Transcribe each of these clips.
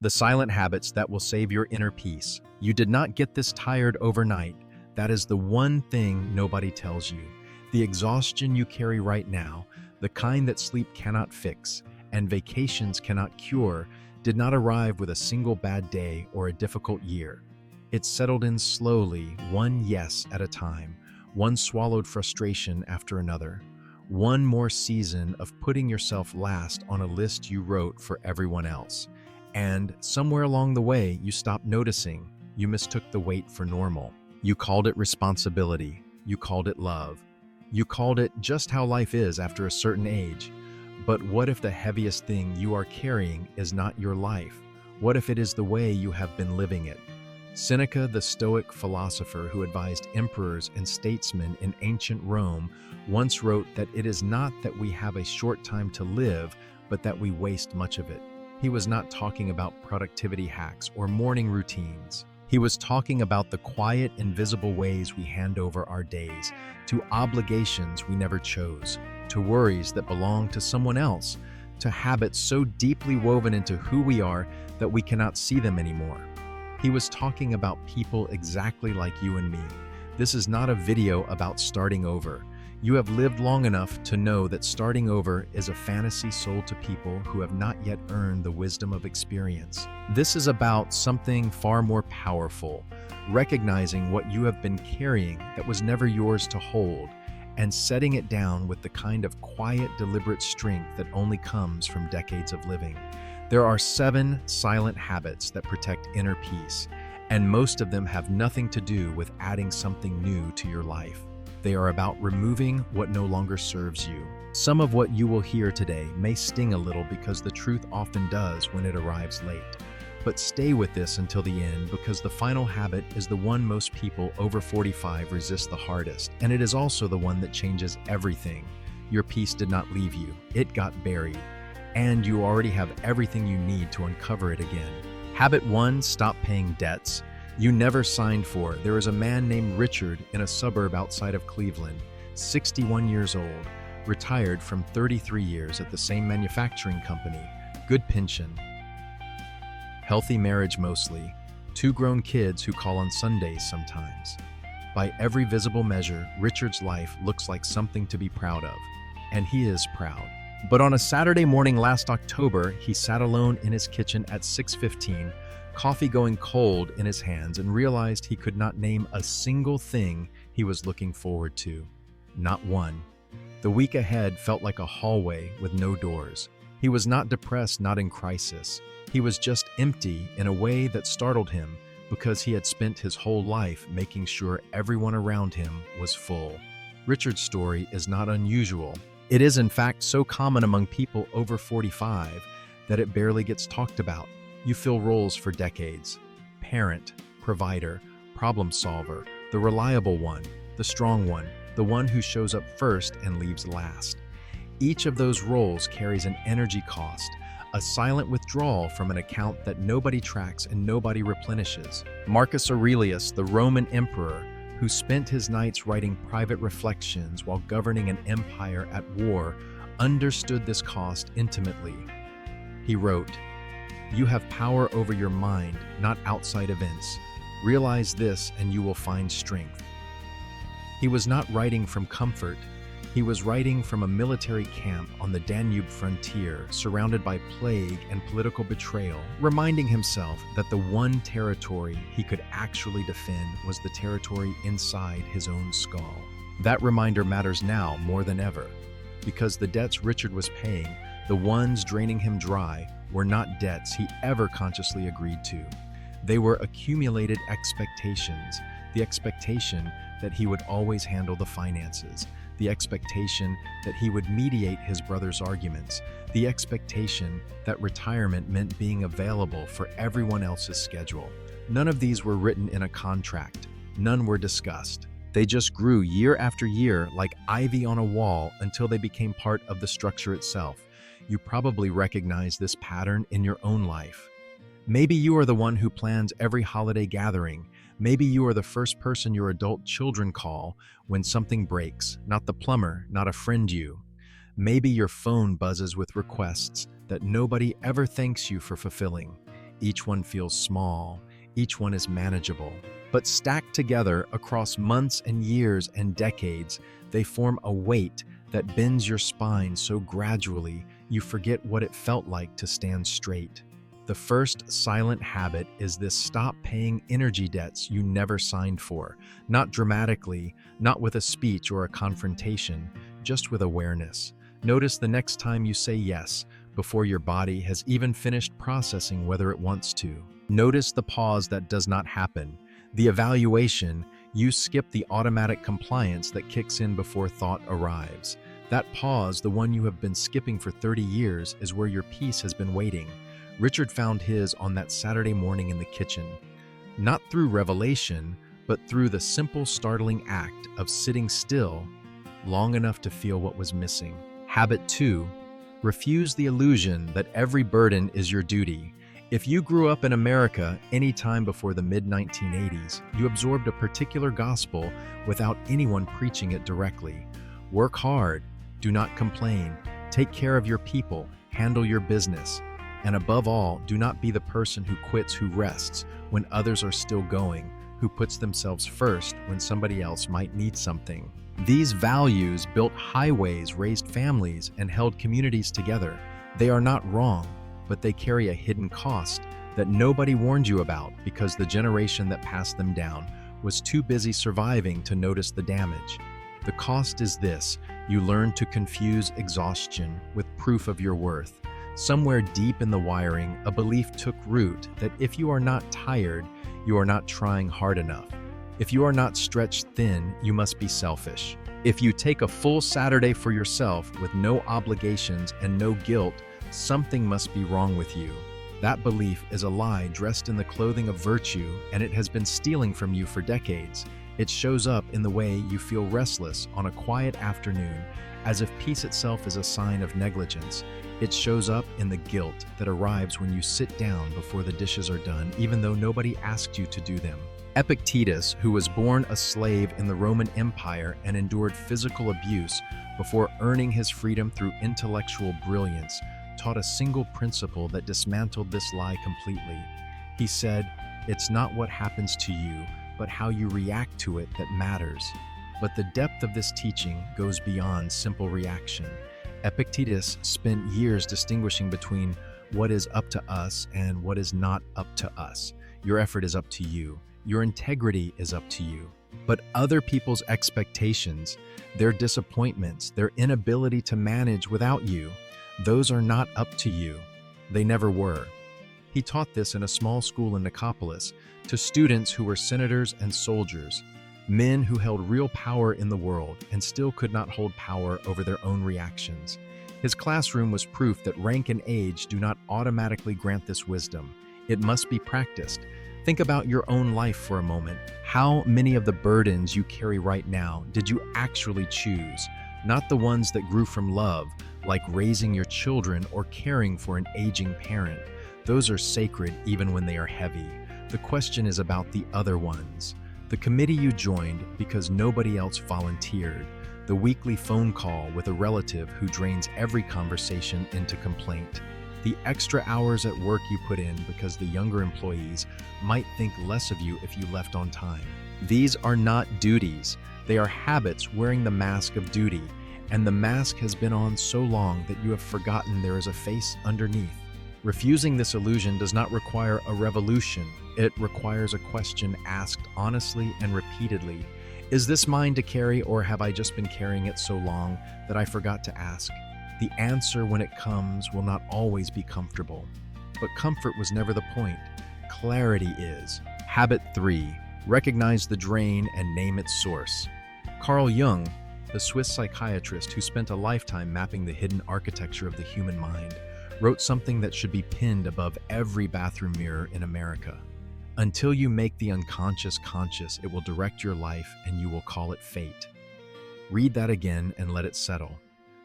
The silent habits that will save your inner peace. You did not get this tired overnight. That is the one thing nobody tells you. The exhaustion you carry right now, the kind that sleep cannot fix and vacations cannot cure, did not arrive with a single bad day or a difficult year. It settled in slowly, one yes at a time, one swallowed frustration after another, one more season of putting yourself last on a list you wrote for everyone else. And somewhere along the way, you stopped noticing. You mistook the weight for normal. You called it responsibility. You called it love. You called it just how life is after a certain age. But what if the heaviest thing you are carrying is not your life? What if it is the way you have been living it? Seneca, the Stoic philosopher who advised emperors and statesmen in ancient Rome, once wrote that it is not that we have a short time to live, but that we waste much of it. He was not talking about productivity hacks or morning routines. He was talking about the quiet, invisible ways we hand over our days, to obligations we never chose, to worries that belong to someone else, to habits so deeply woven into who we are that we cannot see them anymore. He was talking about people exactly like you and me. This is not a video about starting over. You have lived long enough to know that starting over is a fantasy sold to people who have not yet earned the wisdom of experience. This is about something far more powerful, recognizing what you have been carrying that was never yours to hold, and setting it down with the kind of quiet, deliberate strength that only comes from decades of living. There are 7 silent habits that protect inner peace, and most of them have nothing to do with adding something new to your life. They are about removing what no longer serves you. Some of what you will hear today may sting a little because the truth often does when it arrives late. But stay with this until the end, because the final habit is the one most people over 45 resist the hardest, and it is also the one that changes everything. Your peace did not leave you. It got buried. And you already have everything you need to uncover it again. Habit 1, stop paying debts you never signed for. There is a man named Richard in a suburb outside of Cleveland, 61 years old, retired from 33 years at the same manufacturing company, good pension, healthy marriage mostly, 2 grown kids who call on Sundays sometimes. By every visible measure, Richard's life looks like something to be proud of, and he is proud. But on a Saturday morning last October, he sat alone in his kitchen at 6:15, coffee going cold in his hands, and realized he could not name a single thing he was looking forward to. Not one. The week ahead felt like a hallway with no doors. He was not depressed, not in crisis. He was just empty in a way that startled him, because he had spent his whole life making sure everyone around him was full. Richard's story is not unusual. It is in fact so common among people over 45 that it barely gets talked about. You fill roles for decades: parent, provider, problem solver, the reliable one, the strong one, the one who shows up first and leaves last. Each of those roles carries an energy cost, a silent withdrawal from an account that nobody tracks and nobody replenishes. Marcus Aurelius, the Roman emperor, who spent his nights writing private reflections while governing an empire at war, understood this cost intimately. He wrote, "You have power over your mind, not outside events. Realize this and you will find strength." He was not writing from comfort. He was writing from a military camp on the Danube frontier, surrounded by plague and political betrayal, reminding himself that the one territory he could actually defend was the territory inside his own skull. That reminder matters now more than ever, because the debts Richard was paying, the ones draining him dry, were not debts he ever consciously agreed to. They were accumulated expectations, the expectation that he would always handle the finances, the expectation that he would mediate his brother's arguments, the expectation that retirement meant being available for everyone else's schedule. None of these were written in a contract. None were discussed. They just grew year after year like ivy on a wall until they became part of the structure itself. You probably recognize this pattern in your own life. Maybe you are the one who plans every holiday gathering. Maybe you are the first person your adult children call when something breaks, not the plumber, not a friend you. Maybe your phone buzzes with requests that nobody ever thanks you for fulfilling. Each one feels small. Each one is manageable. But stacked together across months and years and decades, they form a weight that bends your spine so gradually you forget what it felt like to stand straight. The first silent habit is this: stop paying energy debts you never signed for. Not dramatically, not with a speech or a confrontation, just with awareness. Notice the next time you say yes, before your body has even finished processing whether it wants to. Notice the pause that does not happen. The evaluation. You skip the automatic compliance that kicks in before thought arrives. That pause, the one you have been skipping for 30 years, is where your peace has been waiting. Richard found his on that Saturday morning in the kitchen. Not through revelation, but through the simple, startling act of sitting still long enough to feel what was missing. Habit 2. Refuse the illusion that every burden is your duty. If you grew up in America any time before the mid-1980s, you absorbed a particular gospel without anyone preaching it directly. Work hard, do not complain, take care of your people, handle your business, and above all, do not be the person who quits, who rests when others are still going, who puts themselves first when somebody else might need something. These values built highways, raised families, and held communities together. They are not wrong, but they carry a hidden cost that nobody warned you about because the generation that passed them down was too busy surviving to notice the damage. The cost is this: you learn to confuse exhaustion with proof of your worth. Somewhere deep in the wiring, a belief took root that if you are not tired, you are not trying hard enough. If you are not stretched thin, you must be selfish. If you take a full Saturday for yourself with no obligations and no guilt, something must be wrong with you. That belief is a lie dressed in the clothing of virtue, and it has been stealing from you for decades. It shows up in the way you feel restless on a quiet afternoon, as if peace itself is a sign of negligence. It shows up in the guilt that arrives when you sit down before the dishes are done, even though nobody asked you to do them. Epictetus, who was born a slave in the Roman Empire and endured physical abuse before earning his freedom through intellectual brilliance, taught a single principle that dismantled this lie completely. He said, "It's not what happens to you, but how you react to it that matters." But the depth of this teaching goes beyond simple reaction. Epictetus spent years distinguishing between what is up to us and what is not up to us. Your effort is up to you. Your integrity is up to you. But other people's expectations, their disappointments, their inability to manage without you, those are not up to you. They never were. He taught this in a small school in Nicopolis to students who were senators and soldiers, men who held real power in the world and still could not hold power over their own reactions. His classroom was proof that rank and age do not automatically grant this wisdom. It must be practiced. Think about your own life for a moment. How many of the burdens you carry right now did you actually choose? Not the ones that grew from love, like raising your children or caring for an aging parent. Those are sacred even when they are heavy. The question is about the other ones. The committee you joined because nobody else volunteered. The weekly phone call with a relative who drains every conversation into complaint. The extra hours at work you put in because the younger employees might think less of you if you left on time. These are not duties. They are habits wearing the mask of duty, and the mask has been on so long that you have forgotten there is a face underneath. Refusing this illusion does not require a revolution. It requires a question asked honestly and repeatedly. Is this mine to carry, or have I just been carrying it so long that I forgot to ask? The answer, when it comes, will not always be comfortable. But comfort was never the point. Clarity is. Habit 3. Recognize the drain and name its source. Carl Jung, the Swiss psychiatrist who spent a lifetime mapping the hidden architecture of the human mind, wrote something that should be pinned above every bathroom mirror in America. Until you make the unconscious conscious, it will direct your life and you will call it fate. Read that again and let it settle.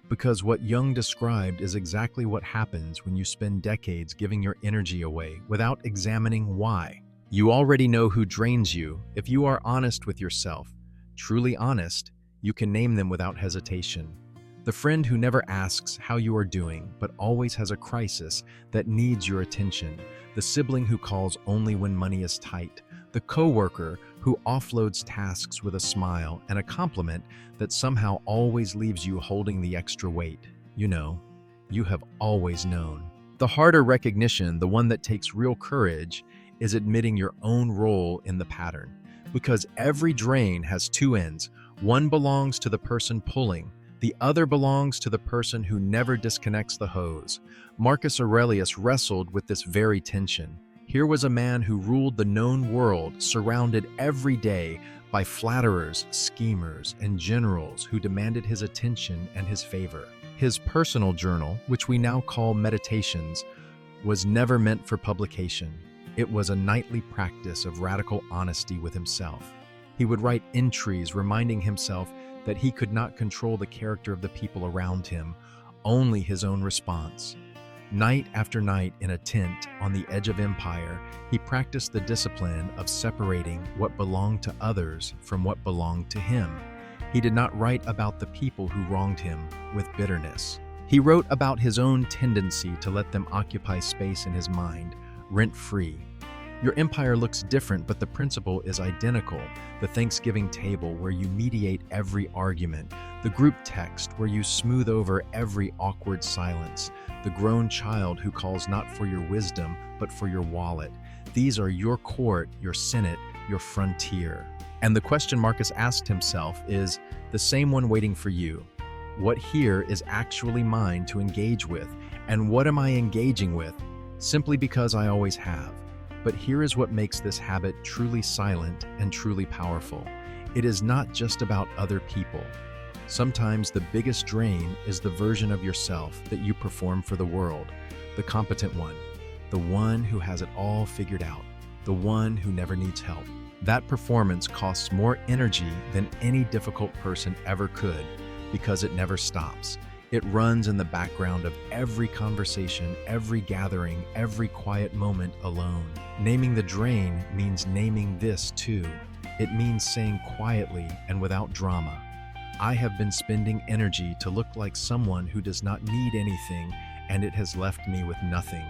Because what Jung described is exactly what happens when you spend decades giving your energy away without examining why. You already know who drains you. If you are honest with yourself, truly honest, you can name them without hesitation. The friend who never asks how you are doing, but always has a crisis that needs your attention. The sibling who calls only when money is tight. The coworker who offloads tasks with a smile and a compliment that somehow always leaves you holding the extra weight. You know, you have always known. The harder recognition, the one that takes real courage, is admitting your own role in the pattern. Because every drain has two ends. One belongs to the person pulling, the other belongs to the person who never disconnects the hose. Marcus Aurelius wrestled with this very tension. Here was a man who ruled the known world, surrounded every day by flatterers, schemers, and generals who demanded his attention and his favor. His personal journal, which we now call Meditations, was never meant for publication. It was a nightly practice of radical honesty with himself. He would write entries reminding himself that he could not control the character of the people around him, only his own response. Night after night in a tent on the edge of empire, he practiced the discipline of separating what belonged to others from what belonged to him. He did not write about the people who wronged him with bitterness. He wrote about his own tendency to let them occupy space in his mind, rent-free. Your empire looks different, but the principle is identical. The Thanksgiving table where you mediate every argument, the group text where you smooth over every awkward silence, the grown child who calls not for your wisdom, but for your wallet. These are your court, your senate, your frontier. And the question Marcus asked himself is the same one waiting for you. What here is actually mine to engage with, and what am I engaging with? Simply because I always have. But here is what makes this habit truly silent and truly powerful. It is not just about other people. Sometimes the biggest drain is the version of yourself that you perform for the world, the competent one, the one who has it all figured out, the one who never needs help. That performance costs more energy than any difficult person ever could because it never stops. It runs in the background of every conversation, every gathering, every quiet moment alone. Naming the drain means naming this too. It means saying quietly and without drama, I have been spending energy to look like someone who does not need anything, and it has left me with nothing.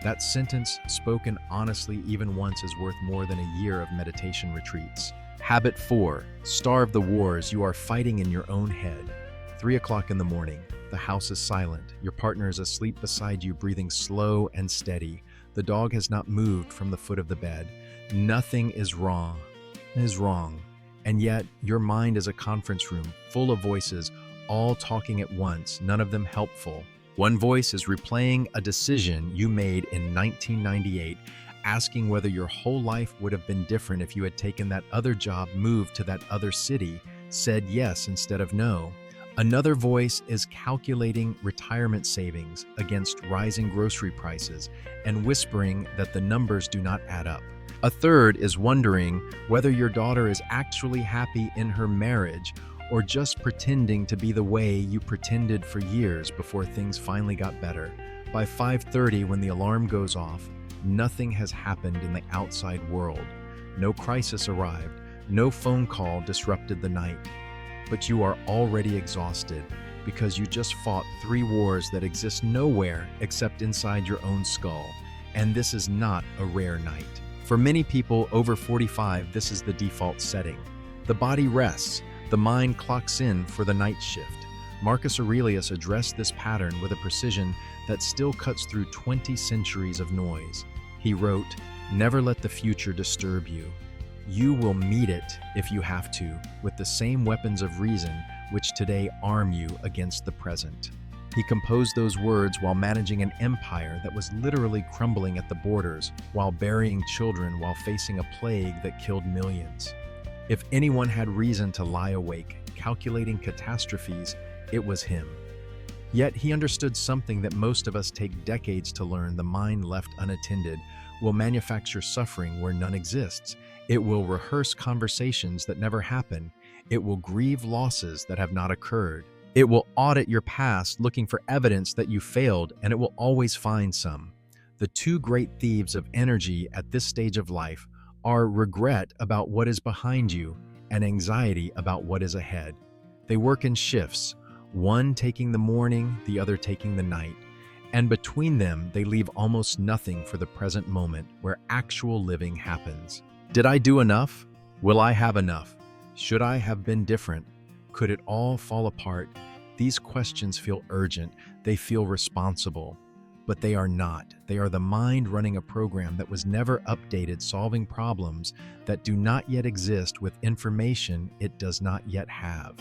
That sentence, spoken honestly even once, is worth more than a year of meditation retreats. Habit 4. Starve the wars you are fighting in your own head. 3 o'clock in the morning. The house is silent. Your partner is asleep beside you, breathing slow and steady. The dog has not moved from the foot of the bed. Nothing is wrong. And yet, your mind is a conference room full of voices, all talking at once, none of them helpful. One voice is replaying a decision you made in 1998, asking whether your whole life would have been different if you had taken that other job, moved to that other city, said yes instead of no. Another voice is calculating retirement savings against rising grocery prices and whispering that the numbers do not add up. A third is wondering whether your daughter is actually happy in her marriage or just pretending to be the way you pretended for years before things finally got better. By 5:30, when the alarm goes off, nothing has happened in the outside world. No crisis arrived, no phone call disrupted the night. But you are already exhausted because you just fought 3 wars that exist nowhere except inside your own skull. And this is not a rare night. For many people over 45, this is the default setting. The body rests, the mind clocks in for the night shift. Marcus Aurelius addressed this pattern with a precision that still cuts through 20 centuries of noise. He wrote, "Never let the future disturb you. You will meet it, if you have to, with the same weapons of reason which today arm you against the present." He composed those words while managing an empire that was literally crumbling at the borders, while burying children, while facing a plague that killed millions. If anyone had reason to lie awake, calculating catastrophes, it was him. Yet he understood something that most of us take decades to learn: the mind left unattended will manufacture suffering where none exists. It will rehearse conversations that never happen. It will grieve losses that have not occurred. It will audit your past looking for evidence that you failed, and it will always find some. The 2 great thieves of energy at this stage of life are regret about what is behind you and anxiety about what is ahead. They work in shifts. one taking the morning, the other taking the night. And between them, they leave almost nothing for the present moment where actual living happens. Did I do enough? Will I have enough? Should I have been different? Could it all fall apart? These questions feel urgent. They feel responsible. But they are not. They are the mind running a program that was never updated, solving problems that do not yet exist with information it does not yet have.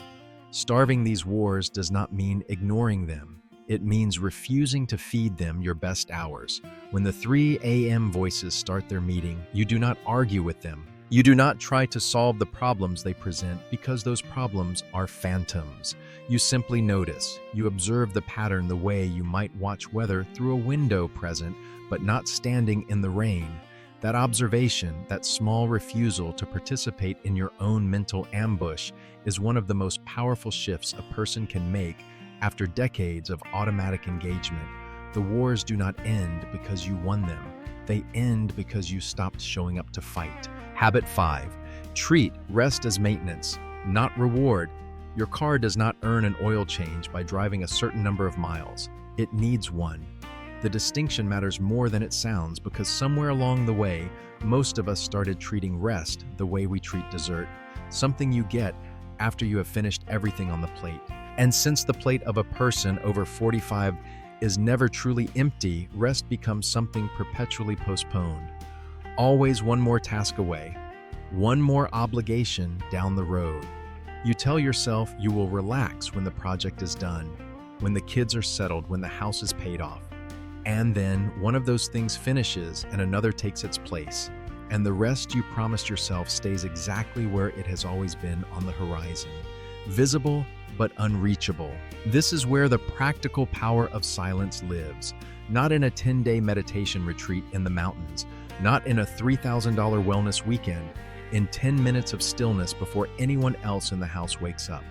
Starving these wars does not mean ignoring them. It means refusing to feed them your best hours. When the 3 a.m. voices start their meeting, you do not argue with them. You do not try to solve the problems they present because those problems are phantoms. You simply notice. You observe the pattern the way you might watch weather through a window present, but not standing in the rain. That observation, that small refusal to participate in your own mental ambush, is one of the most powerful shifts a person can make after decades of automatic engagement. The wars do not end because you won them. They end because you stopped showing up to fight. Habit 5. Treat rest as maintenance, not reward. Your car does not earn an oil change by driving a certain number of miles. It needs one. The distinction matters more than it sounds because somewhere along the way, most of us started treating rest the way we treat dessert, something you get after you have finished everything on the plate. And since the plate of a person over 45 is never truly empty, rest becomes something perpetually postponed. Always one more task away, one more obligation down the road. You tell yourself you will relax when the project is done, when the kids are settled, when the house is paid off. And then one of those things finishes and another takes its place. And the rest you promised yourself stays exactly where it has always been on the horizon, visible but unreachable. This is where the practical power of silence lives, not in a 10-day meditation retreat in the mountains, not in a $3,000 wellness weekend, in 10 minutes of stillness before anyone else in the house wakes up.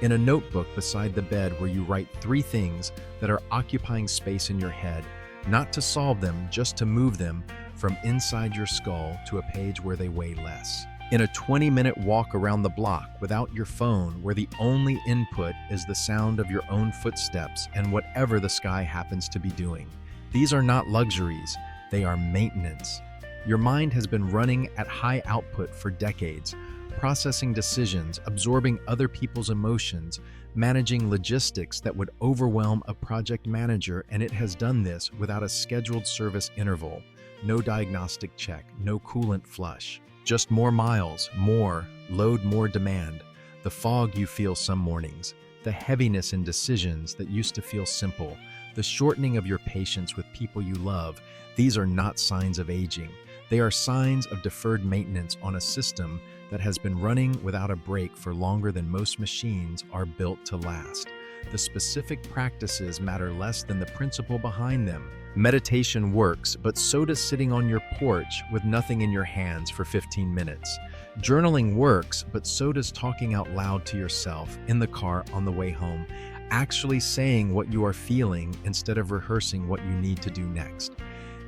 In a notebook beside the bed where you write 3 things that are occupying space in your head, not to solve them, just to move them from inside your skull to a page where they weigh less. In a 20-minute walk around the block without your phone, where the only input is the sound of your own footsteps and whatever the sky happens to be doing. These are not luxuries, they are maintenance. Your mind has been running at high output for decades, processing decisions, absorbing other people's emotions, managing logistics that would overwhelm a project manager, and it has done this without a scheduled service interval, no diagnostic check, no coolant flush. Just more miles, more load, more demand. The fog you feel some mornings, the heaviness in decisions that used to feel simple, the shortening of your patience with people you love. These are not signs of aging. They are signs of deferred maintenance on a system that has been running without a break for longer than most machines are built to last. The specific practices matter less than the principle behind them. Meditation works, but so does sitting on your porch with nothing in your hands for 15 minutes. Journaling works, but so does talking out loud to yourself in the car on the way home, actually saying what you are feeling instead of rehearsing what you need to do next.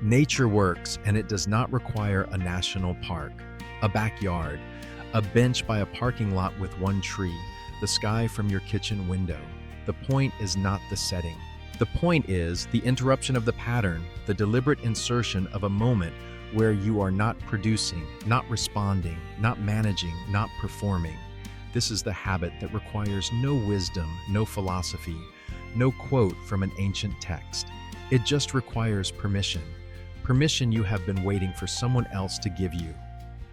Nature works, and it does not require a national park, a backyard, a bench by a parking lot with one tree, the sky from your kitchen window. The point is not the setting. The point is the interruption of the pattern, the deliberate insertion of a moment where you are not producing, not responding, not managing, not performing. This is the habit that requires no wisdom, no philosophy, no quote from an ancient text. It just requires permission. Permission you have been waiting for someone else to give you,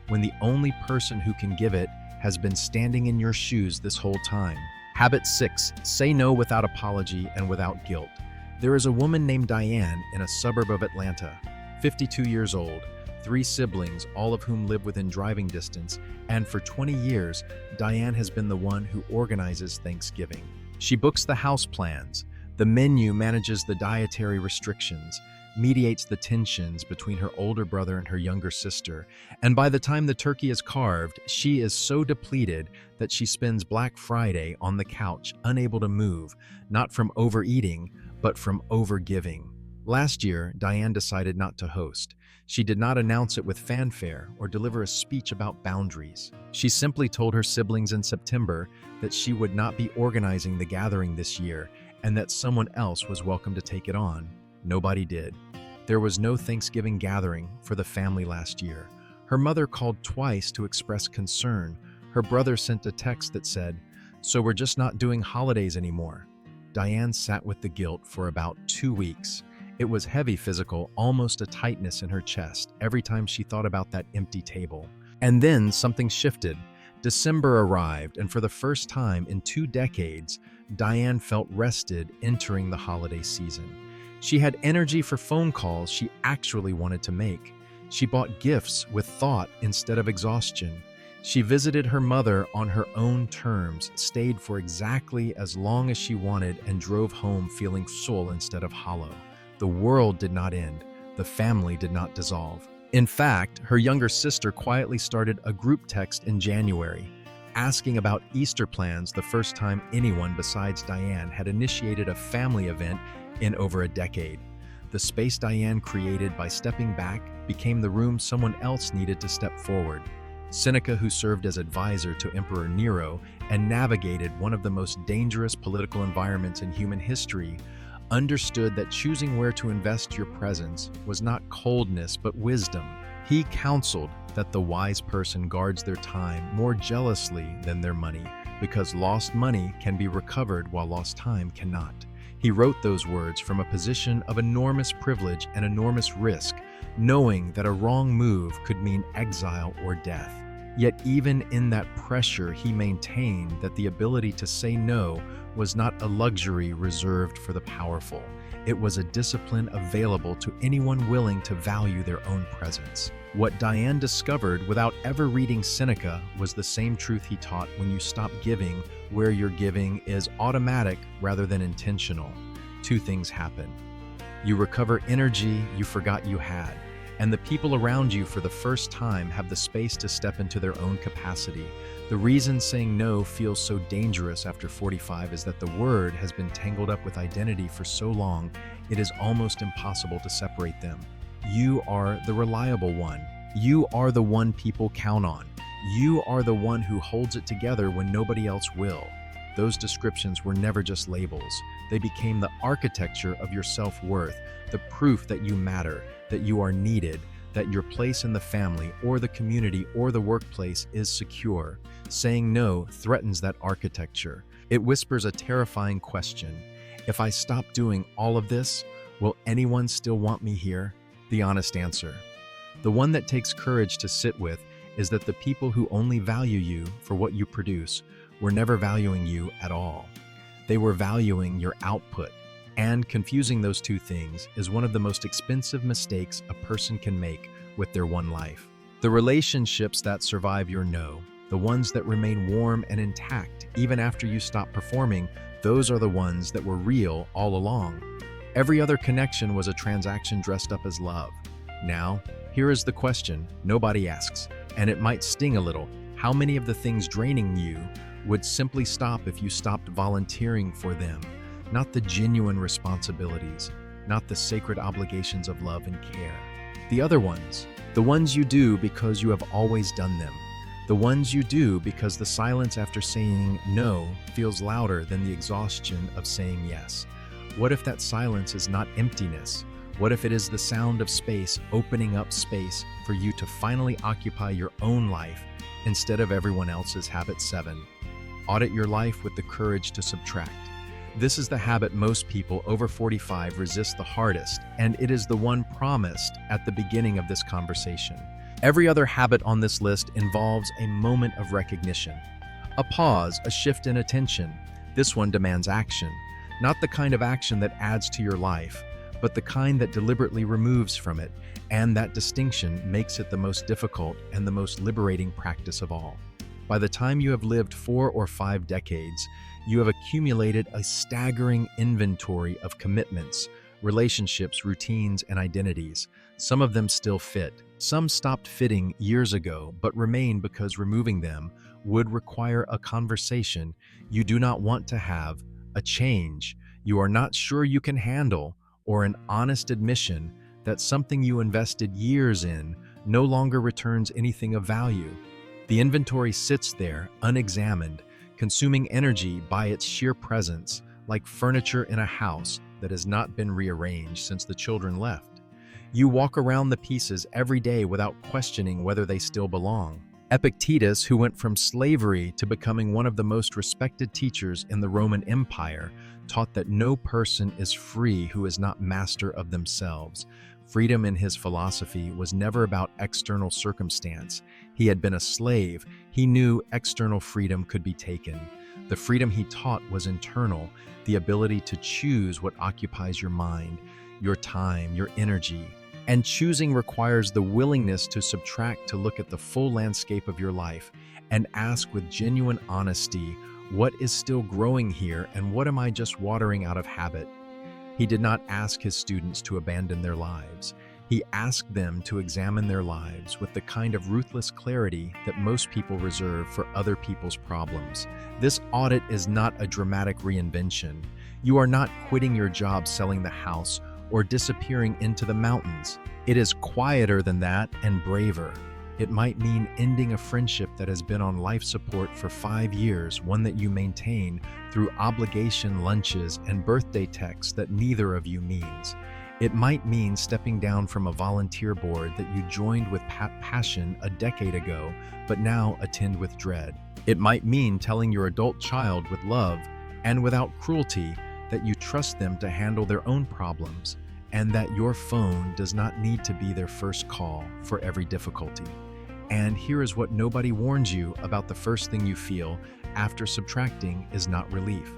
when the only person who can give it has been standing in your shoes this whole time. Habit 6. Say no without apology and without guilt. There is a woman named Diane in a suburb of Atlanta, 52 years old, 3 siblings, all of whom live within driving distance, and for 20 years, Diane has been the one who organizes Thanksgiving. She books the house plans, the menu manages the dietary restrictions, mediates the tensions between her older brother and her younger sister, and by the time the turkey is carved, she is so depleted that she spends Black Friday on the couch, unable to move, not from overeating, but from overgiving. Last year, Diane decided not to host. She did not announce it with fanfare or deliver a speech about boundaries. She simply told her siblings in September that she would not be organizing the gathering this year and that someone else was welcome to take it on. Nobody did. There was no Thanksgiving gathering for the family last year. Her mother called twice to express concern. Her brother sent a text that said, "So we're just not doing holidays anymore." Diane sat with the guilt for about 2 weeks. It was heavy physical, almost a tightness in her chest every time she thought about that empty table. And then something shifted. December arrived, and for the first time in 2 decades, Diane felt rested entering the holiday season. She had energy for phone calls she actually wanted to make. She bought gifts with thought instead of exhaustion. She visited her mother on her own terms, stayed for exactly as long as she wanted, and drove home feeling full instead of hollow. The world did not end. The family did not dissolve. In fact, her younger sister quietly started a group text in January, asking about Easter plans, the first time anyone besides Diane had initiated a family event in over a decade. The space Diane created by stepping back became the room someone else needed to step forward. Seneca, who served as advisor to Emperor Nero and navigated one of the most dangerous political environments in human history, understood that choosing where to invest your presence was not coldness but wisdom. He counseled that the wise person guards their time more jealously than their money, because lost money can be recovered while lost time cannot. He wrote those words from a position of enormous privilege and enormous risk, knowing that a wrong move could mean exile or death. Yet even in that pressure, he maintained that the ability to say no was not a luxury reserved for the powerful. It was a discipline available to anyone willing to value their own presence. What Diane discovered without ever reading Seneca was the same truth he taught: when you stop giving, where your giving is automatic rather than intentional, 2 things happen. You recover energy you forgot you had, and the people around you for the first time have the space to step into their own capacity. The reason saying no feels so dangerous after 45 is that the word has been tangled up with identity for so long, it is almost impossible to separate them. You are the reliable one. You are the one people count on. You are the one who holds it together when nobody else will. Those descriptions were never just labels. They became the architecture of your self-worth, the proof that you matter, that you are needed, that your place in the family or the community or the workplace is secure. Saying no threatens that architecture. It whispers a terrifying question. If I stop doing all of this, will anyone still want me here? The honest answer, the one that takes courage to sit with, is that the people who only value you for what you produce were never valuing you at all. They were valuing your output. And confusing those 2 things is one of the most expensive mistakes a person can make with their one life. The relationships that survive your no, the ones that remain warm and intact even after you stop performing, those are the ones that were real all along. Every other connection was a transaction dressed up as love. Now, here is the question nobody asks, and it might sting a little. How many of the things draining you would simply stop if you stopped volunteering for them? Not the genuine responsibilities, not the sacred obligations of love and care. The other ones, the ones you do because you have always done them. The ones you do because the silence after saying no feels louder than the exhaustion of saying yes. What if that silence is not emptiness? What if it is the sound of space opening up space for you to finally occupy your own life instead of everyone else's? Habit 7. Audit your life with the courage to subtract. This is the habit most people over 45 resist the hardest, and it is the one promised at the beginning of this conversation. Every other habit on this list involves a moment of recognition. A pause, a shift in attention. This one demands action. Not the kind of action that adds to your life, but the kind that deliberately removes from it, and that distinction makes it the most difficult and the most liberating practice of all. By the time you have lived 4 or 5 decades, you have accumulated a staggering inventory of commitments, relationships, routines, and identities. Some of them still fit. Some stopped fitting years ago, but remain because removing them would require a conversation you do not want to have, a change you are not sure you can handle, or an honest admission that something you invested years in no longer returns anything of value. The inventory sits there, unexamined, consuming energy by its sheer presence, like furniture in a house that has not been rearranged since the children left. You walk around the pieces every day without questioning whether they still belong. Epictetus, who went from slavery to becoming one of the most respected teachers in the Roman Empire, taught that no person is free who is not master of themselves. Freedom in his philosophy was never about external circumstance. He had been a slave. He knew external freedom could be taken. The freedom he taught was internal, the ability to choose what occupies your mind, your time, your energy. And choosing requires the willingness to subtract to look at the full landscape of your life and ask with genuine honesty, what is still growing here and what am I just watering out of habit? He did not ask his students to abandon their lives. He asked them to examine their lives with the kind of ruthless clarity that most people reserve for other people's problems. This audit is not a dramatic reinvention. You are not quitting your job selling the house or disappearing into the mountains. It is quieter than that and braver. It might mean ending a friendship that has been on life support for 5 years, one that you maintain through obligation lunches and birthday texts that neither of you means. It might mean stepping down from a volunteer board that you joined with passion a decade ago, but now attend with dread. It might mean telling your adult child with love and without cruelty that you trust them to handle their own problems, and that your phone does not need to be their first call for every difficulty. And here is what nobody warns you about: the first thing you feel after subtracting is not relief.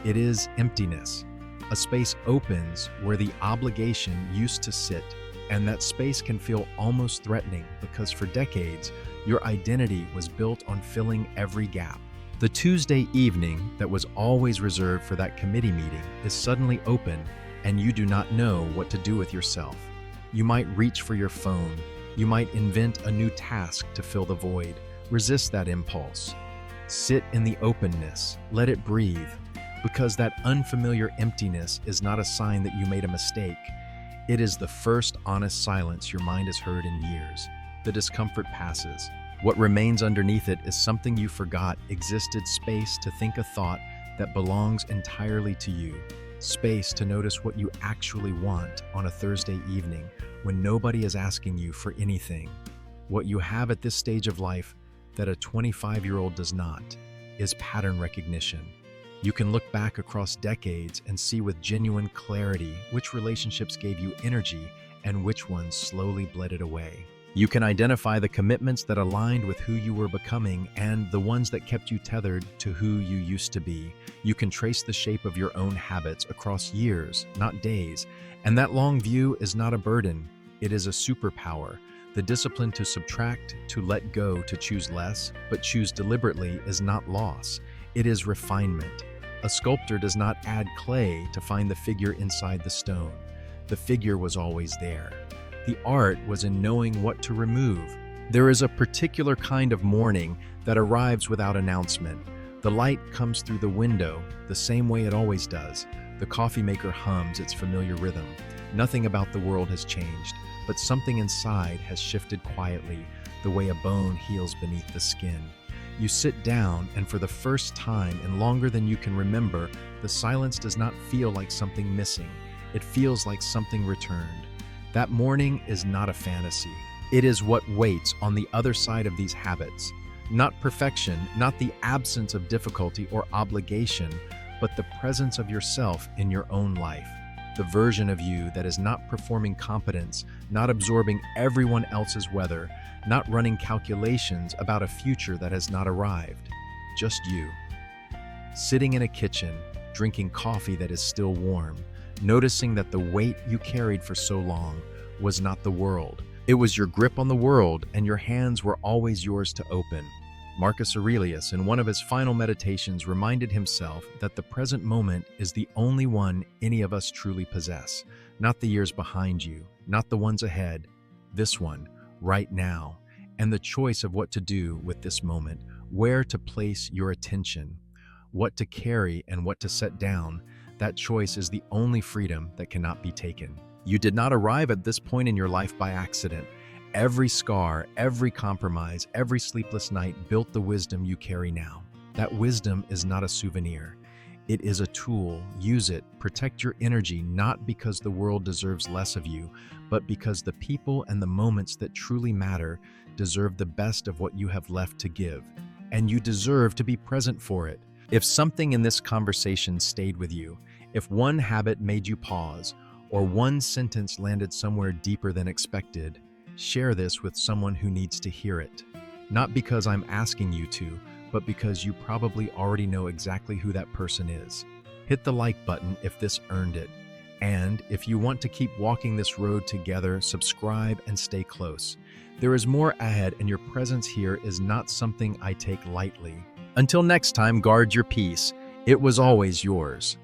It is emptiness. A space opens where the obligation used to sit, and that space can feel almost threatening because for decades, your identity was built on filling every gap. The Tuesday evening that was always reserved for that committee meeting is suddenly open, and you do not know what to do with yourself. You might reach for your phone. You might invent a new task to fill the void. Resist that impulse. Sit in the openness. Let it breathe, because that unfamiliar emptiness is not a sign that you made a mistake. It is the first honest silence your mind has heard in years. The discomfort passes. What remains underneath it is something you forgot existed: space to think a thought that belongs entirely to you. Space to notice what you actually want on a Thursday evening when nobody is asking you for anything. What you have at this stage of life that a 25-year-old does not is pattern recognition. You can look back across decades and see with genuine clarity which relationships gave you energy and which ones slowly bled it away. You can identify the commitments that aligned with who you were becoming and the ones that kept you tethered to who you used to be. You can trace the shape of your own habits across years, not days. And that long view is not a burden. It is a superpower. The discipline to subtract, to let go, to choose less, but choose deliberately is not loss. It is refinement. A sculptor does not add clay to find the figure inside the stone. The figure was always there. The art was in knowing what to remove. There is a particular kind of morning that arrives without announcement. The light comes through the window the same way it always does. The coffee maker hums its familiar rhythm. Nothing about the world has changed, but something inside has shifted quietly, the way a bone heals beneath the skin. You sit down, and for the first time in longer than you can remember, the silence does not feel like something missing. It feels like something returned. That morning is not a fantasy. It is what waits on the other side of these habits. Not perfection, not the absence of difficulty or obligation, but the presence of yourself in your own life. The version of you that is not performing competence, not absorbing everyone else's weather, not running calculations about a future that has not arrived. Just you. Sitting in a kitchen, drinking coffee that is still warm, noticing that the weight you carried for so long was not the world. It was your grip on the world, and your hands were always yours to open. Marcus Aurelius, in one of his final meditations, reminded himself that the present moment is the only one any of us truly possess. Not the years behind you, not the ones ahead. This one, right now. And the choice of what to do with this moment, where to place your attention, what to carry and what to set down. that choice is the only freedom that cannot be taken. You did not arrive at this point in your life by accident. Every scar, every compromise, every sleepless night built the wisdom you carry now. That wisdom is not a souvenir. It is a tool. Use it. Protect your energy, not because the world deserves less of you, but because the people and the moments that truly matter deserve the best of what you have left to give. And you deserve to be present for it. If something in this conversation stayed with you, if one habit made you pause, or one sentence landed somewhere deeper than expected, share this with someone who needs to hear it. Not because I'm asking you to, but because you probably already know exactly who that person is. Hit the like button if this earned it. And if you want to keep walking this road together, subscribe and stay close. There is more ahead, and your presence here is not something I take lightly. Until next time, guard your peace. It was always yours.